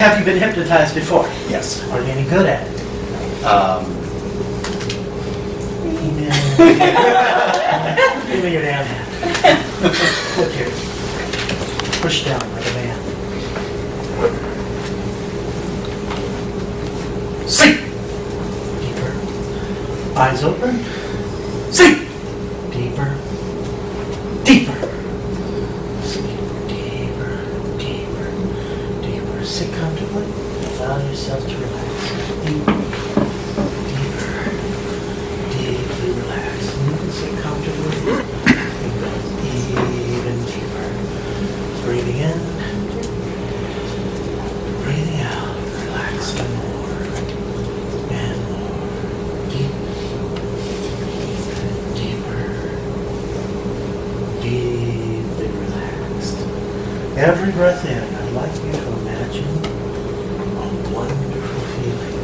Have you been hypnotized before? Yes. Are you any good at it? Give me your damn hand. Look here. Push down like a man. Sleep. Deeper. Eyes open. Sleep. Deeper. Deeper. Sleep. Deeper. Deeper. Deeper. Sit comfortably. Allow yourself to relax. Deeper. Deeper. Deeply relax. You can sit comfortably. And go even deeper. Breathing in. Breathing out. Relaxing more. And more. Deeper. Deeply relaxed. Every breath in, I'd like you to imagine a wonderful feeling.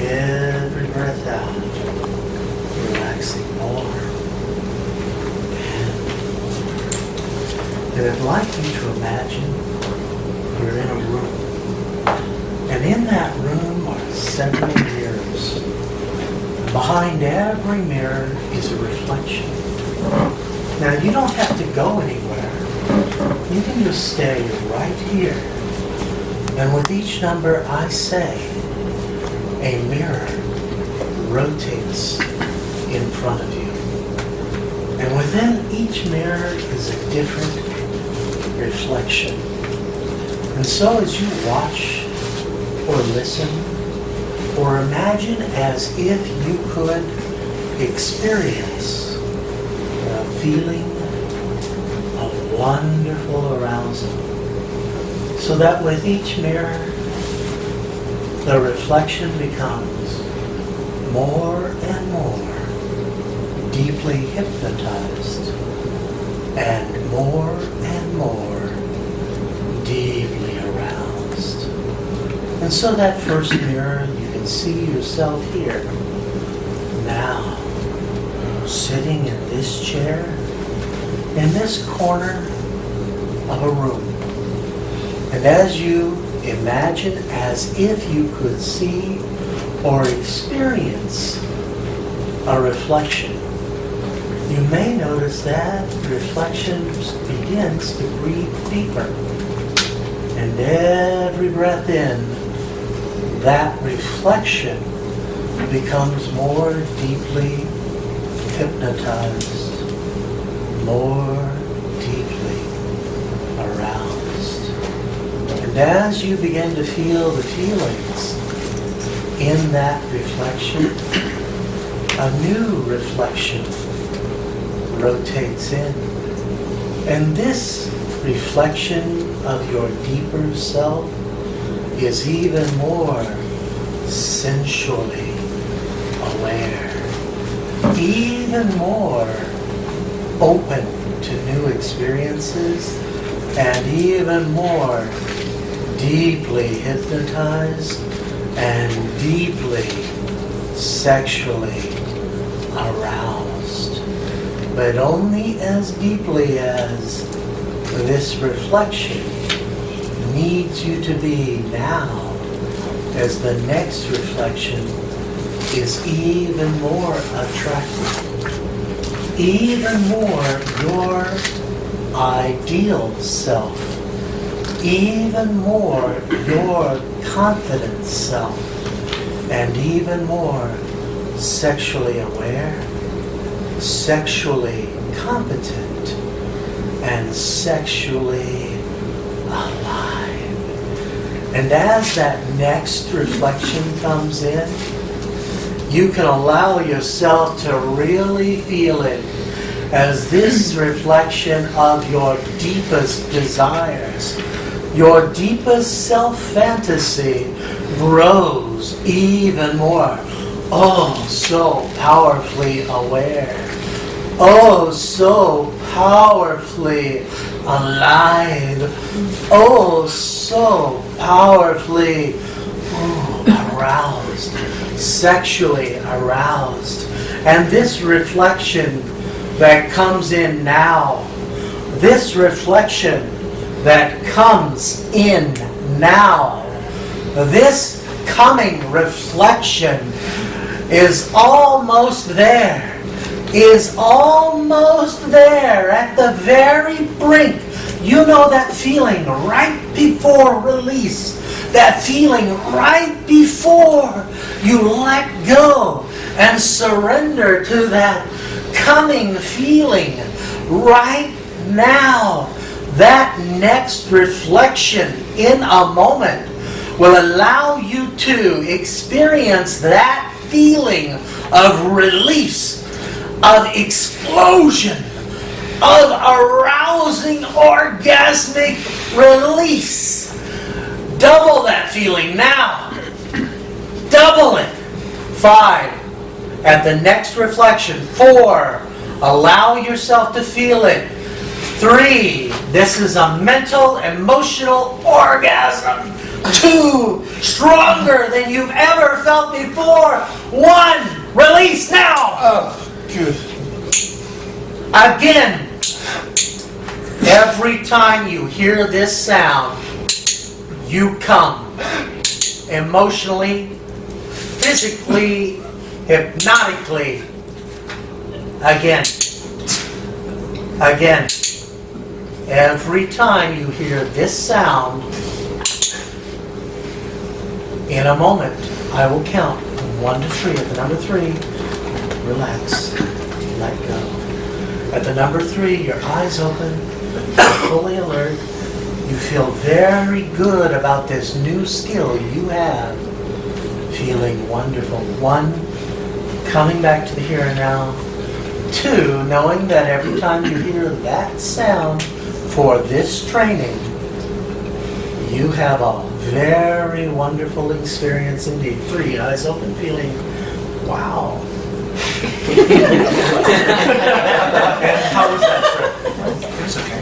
Every breath out, relaxing more and more. And I'd like you to imagine you're in a room. And in that room are several mirrors. Behind every mirror is a reflection. Now, you don't have to go anywhere. You can just stay right here. And with each number I say, a mirror rotates in front of you. And within each mirror is a different reflection. And so as you watch or listen or imagine as if you could experience a feeling of wonderful arousal, so that with each mirror the reflection becomes more and more deeply hypnotized and more deeply aroused. And so that first mirror, you can see yourself here now, sitting in this chair, in this corner of a room. And as you imagine as if you could see or experience a reflection, you may notice that reflection begins to breathe deeper. And every breath in, that reflection becomes more deeply hypnotized, more deeply aroused. And as you begin to feel the feelings in that reflection, a new reflection rotates in. And this reflection of your deeper self is even more sensually aware, even more open to new experiences, and even more deeply hypnotized and deeply sexually aroused. But only as deeply as this reflection needs you to be now, as the next reflection is even more attractive, even more your ideal self, even more your confident self, and even more sexually aware, sexually competent, and sexually alive. And as that next reflection comes in, you can allow yourself to really feel it as this reflection of your deepest desires, your deepest self-fantasy grows even more. Oh, so powerfully aware. Oh, so powerfully alive. Oh, so powerfully aroused, sexually aroused. And this reflection that comes in now, this reflection that comes in now. This coming reflection is almost there. Is almost there at the very brink. You know that feeling right before release. That feeling right before you let go and surrender to that coming feeling right now. That next reflection in a moment will allow you to experience that feeling of release, of explosion, of arousing orgasmic release. Double that feeling now. Double it. 5. At the next reflection. 4. Allow yourself to feel it. 3. This is a mental, emotional orgasm. 2. Stronger than you've ever felt before. 1. Release now. Oh, good. Again. Every time you hear this sound, you come emotionally, physically, hypnotically. Again. Again. Every time you hear this sound, in a moment, I will count from 1 to 3. At the number 3, relax. Let go. At the number 3, your eyes open, fully alert. You feel very good about this new skill you have. Feeling wonderful. 1, coming back to the here and now. 2, knowing that every time you hear that sound for this training, you have a very wonderful experience indeed. 3, eyes open, feeling, wow. And how was that trip? It's okay.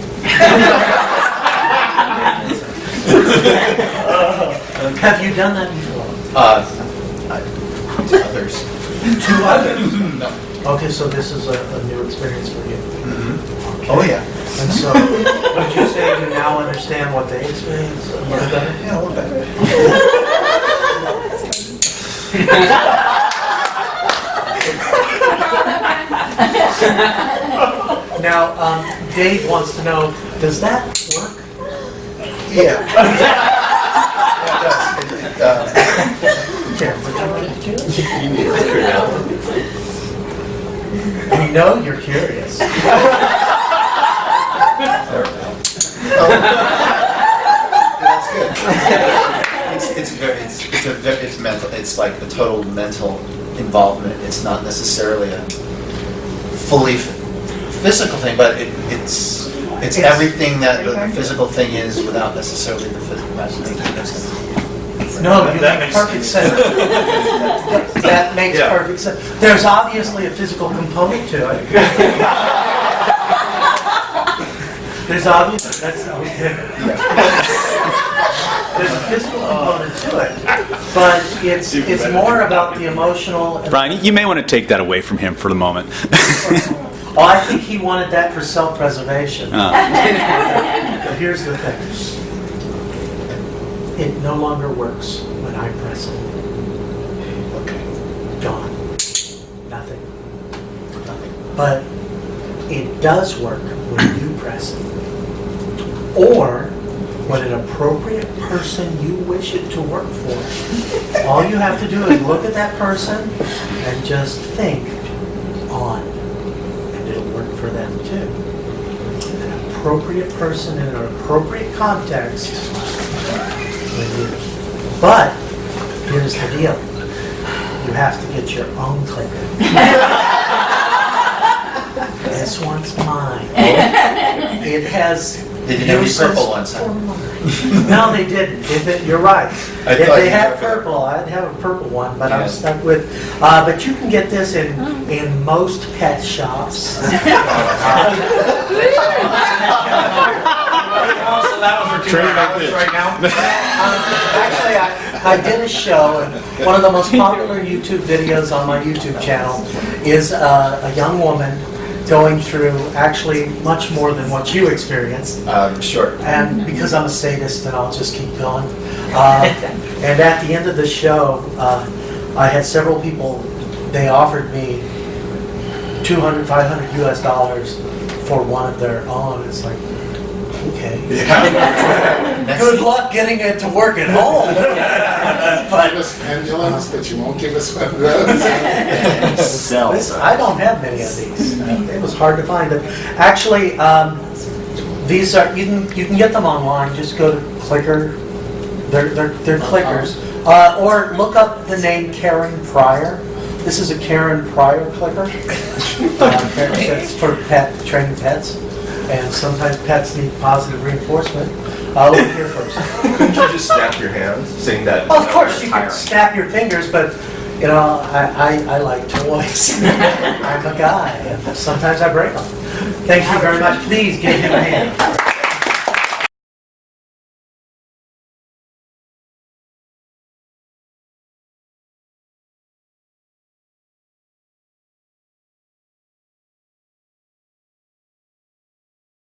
Have you done that before? To others. To others? No. Okay, so this is a new experience for you. Mm-hmm. Okay. Oh, yeah. And so, would you say you now understand what they experienced a little better? Yeah, a little better. Now, Dave wants to know, does that work? Yeah. Yeah, it does. Here, would you like to? You need to figure it out. We know you're curious. That's good. It's mental. It's like a total mental involvement. It's not necessarily a fully physical thing, but it's everything that the physical thing is without necessarily the physical. No, you make perfect sense. That makes perfect sense. There's obviously a physical component to it. There's obviously there's a physical component to it, but it's more about the emotional. Brian, you may want to take that away from him for the moment. Oh, I think he wanted that for self-preservation. But here's the thing. It no longer works when I press it. Okay. Gone. Nothing. But it does work when you press it. Or when an appropriate person you wish it to work for. All you have to do is look at that person and just think on. And it'll work for them too. An appropriate person in an appropriate context. But here's the deal. You have to get your own clicker. This one's mine. It has. They didn't have any purple ones, huh? No, they didn't. You're right. If thought they you had were- purple, I'd have a purple one, but I'm Yeah. stuck with. But you can get this in most pet shops. So that was for $200 right now. Actually, I did a show, and one of the most popular YouTube videos on my YouTube channel is a young woman going through actually much more than what you experienced. Sure. And because I'm a sadist, and I'll just keep going. And at the end of the show, I had several people, they offered me $200, $500 US for one of their own. It's like, okay. Yeah. Good luck getting it to work at home. Give us pendulums, but you won't give us one of those. Listen, I don't have many of these. It was hard to find. But actually, these are you can get them online. Just go to Clicker. They're clickers. Or look up the name Karen Pryor. This is a Karen Pryor clicker. It's for training pets. And sometimes pets need positive reinforcement. Over here first. Couldn't you just snap your hands, saying that? Well, of course, you can snap your fingers, but, you know, I like toys. I'm a guy. Sometimes I break them. Thank you very much. Please give him a hand.